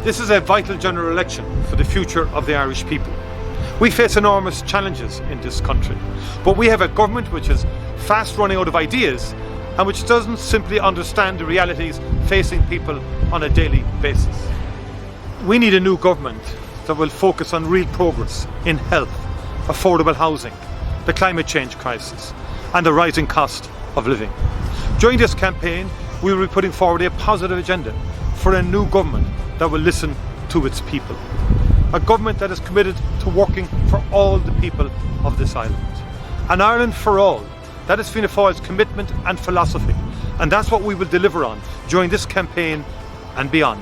This is a vital general election for the future of the Irish people. We face enormous challenges in this country, but we have a government which is fast running out of ideas and which doesn't simply understand the realities facing people on a daily basis. We need a new government that will focus on real progress in health, affordable housing, the climate change crisis and the rising cost of living. During this campaign, we will be putting forward a positive agenda for a new government that will listen to its people. A government that is committed to working for all the people of this island. An Ireland for all. That is Fianna Fáil's commitment and philosophy, and that's what we will deliver on during this campaign and beyond.